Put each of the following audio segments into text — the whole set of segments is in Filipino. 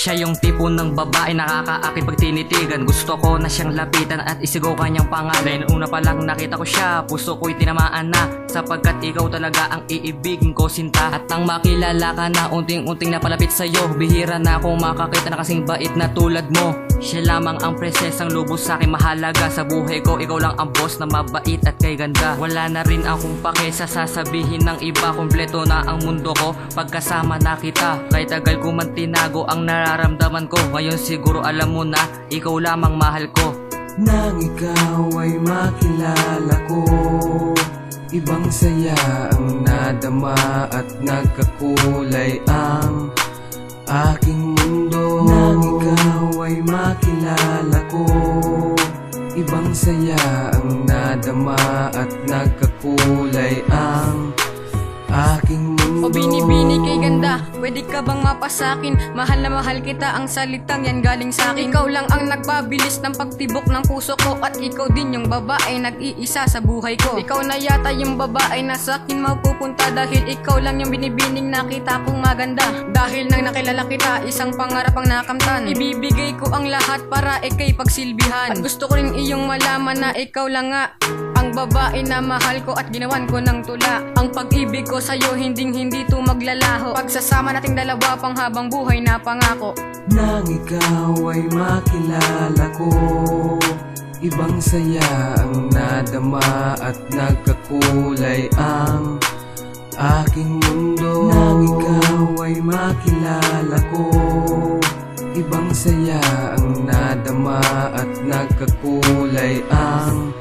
Siya yung tipo ng babae nakakaakit pag tinitigan. Gusto ko na siyang lapitan at isigaw kanyang pangalan. Una pa lang nakita ko siya, puso ko'y tinamaan na, sapagkat ikaw talaga ang iibigin ko, sinta. At nang makilala ka na, unting-unting napalapit sa'yo. Bihira na akong makakita na kasing bait na tulad mo. Siya lamang ang prinsesang lubos sa'kin mahalaga. Sa buhay ko, ikaw lang ang boss na mabait at kay ganda. Wala na rin akong pake sa sasabihin ng iba. Kompleto na ang mundo ko pagkasama na kita. Kahit tagal ko man tinago ang nararamdaman ko, ngayon siguro alam mo na ikaw lamang mahal ko. Nang ikaw ay makilala ko, ibang saya ang nadama at nagkakulay ang aking mundo. Nang ikaw ay makilala ko, ibang saya ang nadama at nagkakulay ang aking mundo. O binibini kay ganda, pwede ka bang mapasakin? Mahal na mahal kita, ang salitang yan galing sa'kin. Ikaw lang ang nagpabilis ng pagtibok ng puso ko, at ikaw din yung babae nag-iisa sa buhay ko. Ikaw na yata yung babae na sa'kin mapupunta, dahil ikaw lang yung binibining nakita kong maganda. Dahil nang nakilala kita, isang pangarap ang nakamtan. Ibibigay ko ang lahat para ikay pagsilbihan. At gusto ko rin iyong malaman na ikaw lang nga ang babae na mahal ko at ginawan ko ng tula. Ang pag-ibig ko sa'yo hindi to maglalaho. Pagsasama nating dalawa pang habang buhay na pangako. Nang ikaw ay makilala ko, ibang saya ang nadama at nagkakulay ang aking mundo. Nang ikaw ay makilala ko, ibang saya ang nadama at nagkakulay ang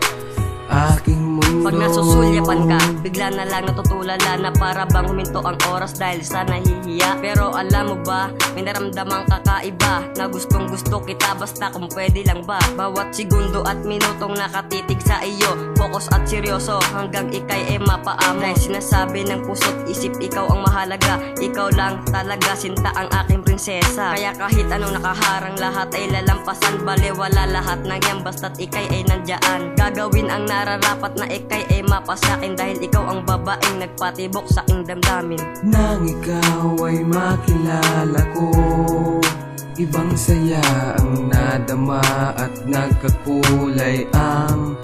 aking mundo. Pag nasusulyapan ka, bigla na lang natutulala na para bang huminto ang oras dahil sa nahihiya. Pero alam mo ba, may naramdamang kakaiba na gustong gusto kita, basta kung pwede lang ba. Bawat segundo at minutong nakatitig sa iyo, focus at seryoso hanggang ikay ay mapaamo. Dahil sinasabi ng puso't isip, ikaw ang mahalaga. Ikaw lang talaga, sinta, ang aking prinsesa. Kaya kahit anong nakaharang, lahat ay lalampasan. Baliwala lahat ng yan basta't ikay ay nandyan. Gagawin ang nararapat na ikay ay mapasakin, dahil ikaw ang babaeng nagpatibok sa aking damdamin. Nang ikaw ay makilala ko, ibang saya ang nadama at nagkakulay ang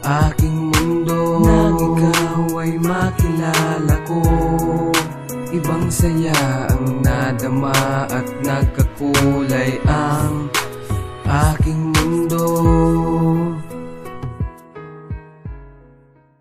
aking mundo. Nang ikaw ay makilala ko, ibang saya ang nadama at nagkakulay ang aking mundo.